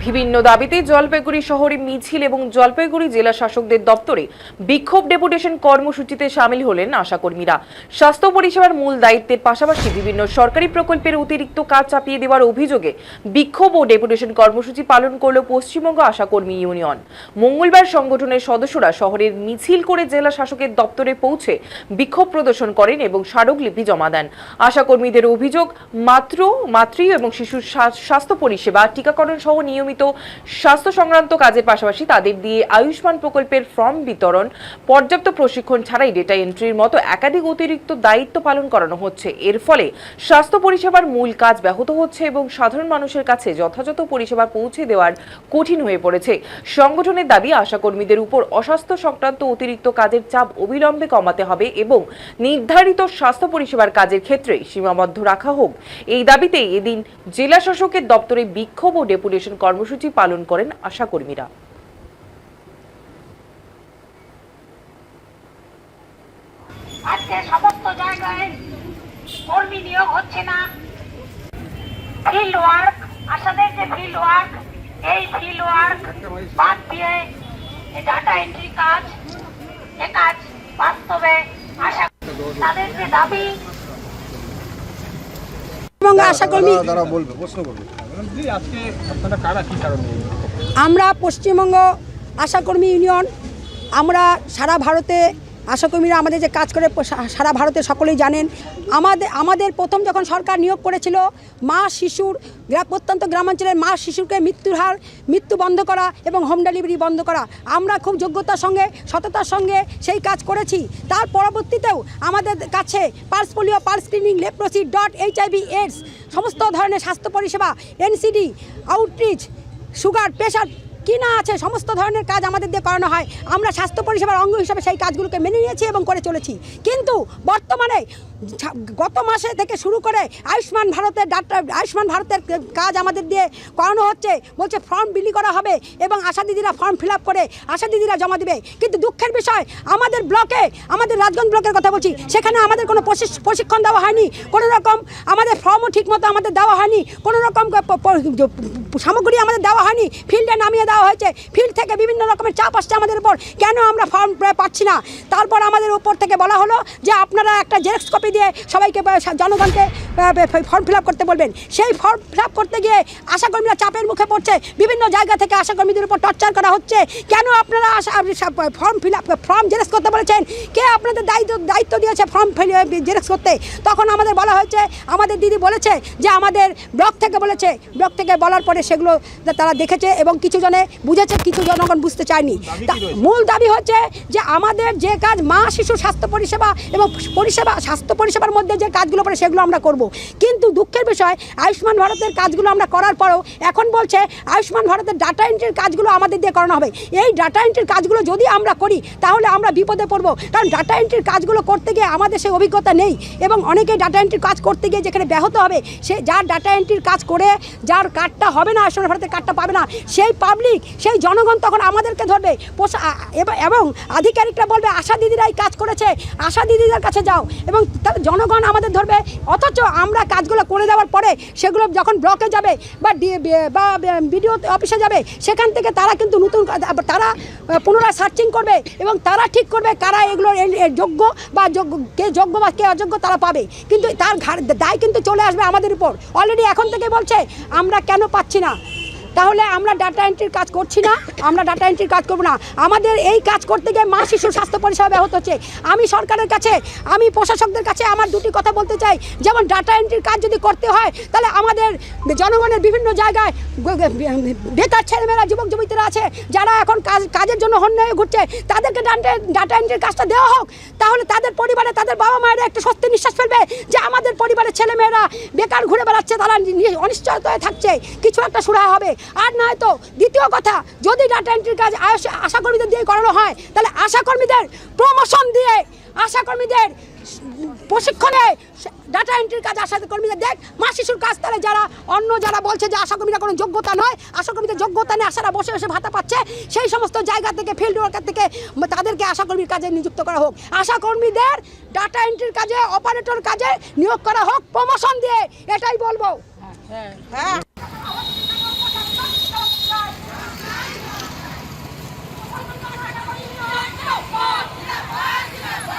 বিভিন্ন দাবিতে জলপাইগুড়ি শহরে মিছিল এবং জলপাইগুড়ি জেলা শাসকদের দপ্তরে বিক্ষোভ ডেপুটেশন কর্মসূচিতে শামিল হলেন আশাকর্মীরা। স্বাস্থ্য পরিষেবার মূল দায়িত্বের পাশাপাশি বিভিন্ন সরকারি প্রকল্পের অতিরিক্ত কাজ চাপিয়ে দেওয়ার অভিযোগে বিক্ষোভ ও ডেপুটেশন কর্মসূচি পালন করল পশ্চিমবঙ্গ আশাকর্মী ইউনিয়ন। মঙ্গলবার সংগঠনের সদস্যরা শহরের মিছিল করে জেলা শাসকের দপ্তরে পৌঁছে বিক্ষোভ প্রদর্শন করেন এবং স্মারকলিপি জমা দেন। আশাকর্মীদের অভিযোগ, মাতৃ এবং শিশুর স্বাস্থ্য পরিষেবা, টিকাকরণ সহ নিয়মিত স্বাস্থ্য সংক্রান্ত কাজের পাশাপাশি তাদের দিয়ে আয়ুষ্মান প্রকল্পের ফর্ম বিতরণ, পর্যাপ্ত প্রশিক্ষণ ছাড়াই ডেটা এন্ট্রির মতো একাধিক অতিরিক্ত দায়িত্ব পালন করানো হচ্ছে। এর ফলে স্বাস্থ্য পরিষেবার মূল কাজ ব্যাহত হচ্ছে এবং সাধারণ মানুষের কাছে যথাযথ পরিষেবা পৌঁছে দেওয়ার কঠিন হয়ে পড়েছে। সংগঠনের দাবি, আশাকর্মীদের উপর অস্বাস্থ্য সংক্রান্ত অতিরিক্ত কাজের চাপ অবিলম্বে কমাতে হবে এবং নির্ধারিত স্বাস্থ্য পরিষেবার কাজের ক্ষেত্রে সীমাবদ্ধ রাখা হোক। এই দাবিতে এদিন জেলা শাসকের দপ্তরে বিক্ষোভ ও ডেপুটেশন কর্মসূচি পালন করেন আশাকর্মীরা। আজকে সমস্ত জায়গায় কর্মী নিয়োগ হচ্ছে না। ফিল্ড ওয়ার্ক, আশাদের যে ফিল্ড ওয়ার্ক, এই ফিল্ড ওয়ার্ক বাদ দিয়ে ডাটা এন্ট্রি কাজ, এ কাজ বাস্তবে আশা তাদের যে দাবি আমরা পশ্চিমবঙ্গ আশাকর্মী ইউনিয়ন, আমরা সারা ভারতে আশাকর্মীরা আমাদের যে কাজ করে সারা ভারতে সকলেই জানেন। আমাদের প্রথম যখন সরকার নিয়োগ করেছিল, মা শিশুর প্রত্যন্ত গ্রামাঞ্চলের মা শিশুকে মৃত্যু বন্ধ করা এবং হোম ডেলিভারি বন্ধ করা, আমরা খুব যোগ্যতার সঙ্গে সততার সঙ্গে সেই কাজ করেছি। তার পরবর্তীতেও আমাদের কাছে pulse polio, pulse screening, leprosy, HIV, AIDS সমস্ত ধরনের স্বাস্থ্য পরিষেবা, NCD, আউটরিচ, সুগার, প্রেশার কি না আছে সমস্ত ধরনের কাজ আমাদের দিয়ে করানো হয়। আমরা স্বাস্থ্য পরিষেবার অঙ্গ হিসাবে সেই কাজগুলোকে মেনে নিয়েছি এবং করে চলেছি। কিন্তু বর্তমানে গত মাসে থেকে শুরু করে আয়ুষ্মান ভারতের কাজ আমাদের দিয়ে করানো হচ্ছে। বলছে ফর্ম বিলি করা হবে এবং আশা দিদিরা ফর্ম ফিল আপ করে আশা দিদিরা জমা দেবে। কিন্তু দুঃখের বিষয়, আমাদের ব্লকে, আমাদের রাজগঞ্জ ব্লকের কথা বলছি, সেখানে আমাদের কোনো প্রশিক্ষণ দেওয়া হয়নি। কোনো রকম আমাদের ফর্মও ঠিকমতো আমাদের দেওয়া হয়নি। কোনো রকম সামগ্রী আমাদের দেওয়া হয়নি। ফিল্ডে নামিয়ে দেওয়া হয়েছে। ফিল্ড থেকে বিভিন্ন রকমের চাপ আসছে আমাদের উপর, কেন আমরা ফর্ম পাচ্ছি না। তারপর আমাদের উপর থেকে বলা হলো যে আপনারা একটা জেরক্স কপি দিয়ে সবাইকে, জনগণকে ফর্ম ফিল আপ করতে বলবেন। সেই ফর্ম ফিল আপ করতে গিয়ে আশাকর্মীরা চাপের মুখে পড়ছে। বিভিন্ন জায়গা থেকে আশাকর্মীদের উপর টর্চার করা হচ্ছে। কেন আপনারা ফর্ম জেরক্স করতে বলেছেন? কে আপনাদের দায়িত্ব দিয়েছে ফর্ম জেরক্স করতে? তখন আমাদের বলা হয়েছে, আমাদের দিদি বলেছে যে আমাদের ব্লক থেকে বলেছে। ব্লক থেকে বলার পরে সেগুলো তারা দেখেছে এবং কিছু জনে বুঝেছে, কিছু জনগণ বুঝতে চায়নি। মূল দাবি হচ্ছে যে আমাদের যে কাজ মা শিশু স্বাস্থ্য পরিষেবা এবং স্বাস্থ্য পরিষেবার মধ্যে যে কাজগুলো পড়ে সেগুলো আমরা করব। কিন্তু দুঃখের বিষয়, আয়ুষ্মান ভারতের কাজগুলো আমরা করার পরেও এখন বলছে আয়ুষ্মান ভারতের ডাটা এন্ট্রির কাজগুলো আমাদের দিয়ে করানো হবে। এই ডাটা এন্ট্রির কাজগুলো যদি আমরা করি তাহলে আমরা বিপদে পড়ব। কারণ ডাটা এন্ট্রির কাজগুলো করতে গিয়ে আমাদের সেই অভিজ্ঞতা নেই এবং অনেকেই ডাটা এন্ট্রির কাজ করতে গিয়ে যেখানে ব্যাহত হবে, সে যার ডাটা এন্ট্রির কাজ করে যার কার্ডটা হবে না, আয়ুষ্মান ভারতের কার্ডটা পাবে না, সেই পাবলিক, সেই জনগণ তখন আমাদেরকে ধরবে এবং আধিকারিকরা বলবে আশা দিদিরাই কাজ করেছে, আশা দিদিদের কাছে যাও, এবং তাহলে জনগণ আমাদের ধরবে। অথচ আমরা কাজগুলো করে দেওয়ার পরে সেগুলো যখন ব্লকে যাবে বা বিডিও অফিসে যাবে, সেখান থেকে তারা কিন্তু তারা পুনরায় সার্চিং করবে এবং তারা ঠিক করবে কারা এগুলো যোগ্য বা কে যোগ্য বা কে অযোগ্য তারা পাবে। কিন্তু তার দায় কিন্তু চলে আসবে আমাদের উপর। অলরেডি এখন থেকে বলছে আমরা কেন পাচ্ছি না, তাহলে আমরা ডাটা এন্ট্রির কাজ করছি না, আমরা ডাটা এন্ট্রির কাজ করবো না। আমাদের এই কাজ করতে গিয়ে মা শিশুর স্বাস্থ্য পরিষেবা ব্যাহত হচ্ছে। আমি সরকারের কাছে, আমি প্রশাসকদের কাছে আমার দুটি কথা বলতে চাই। যেমন ডাটা এন্ট্রির কাজ যদি করতে হয় তাহলে আমাদের জনগণের বিভিন্ন জায়গায় বেকার ছেলেমেয়েরা, যুবক যুবতীরা আছে যারা এখন কাজের জন্য হন্যে ঘুরছে, তাদেরকে ডাটা এন্ট্রির কাজটা দেওয়া হোক। তাহলে তাদের পরিবারে, তাদের বাবা মায়েরা একটু স্বস্তি নিঃশ্বাস ফেলবে যে আমাদের পরিবারের ছেলেমেয়েরা বেকার ঘুরে বেড়াচ্ছে, তারা অনিশ্চয়তায় থাকছে, কিছু একটা সুরাহা হবে। আর নয় তো দ্বিতীয় কথা, যদি ডাটা এন্ট্রির কাজ আশাকর্মীদের দিয়ে করানো হয় তাহলে আশাকর্মীদের প্রমোশন দিয়ে, আশাকর্মীদের প্রশিক্ষণে ডাটা এন্ট্রির কাজ আশাকর্মীদের দেখ। মা শিশুর কাজ তাহলে যারা বলছে যে আশাকর্মীরা কোনো যোগ্যতা নয়, আশাকর্মীদের যোগ্যতা নেই, আশারা বসে বসে ভাতা পাচ্ছে, সেই সমস্ত জায়গা থেকে ফিল্ড ওয়ার্কার থেকে তাদেরকে আশাকর্মীর কাজে নিযুক্ত করা হোক। আশাকর্মীদের ডাটা এন্ট্রির কাজে, অপারেটর কাজে নিয়োগ করা হোক প্রমোশন দিয়ে, এটাই বলবো। হ্যাঁ।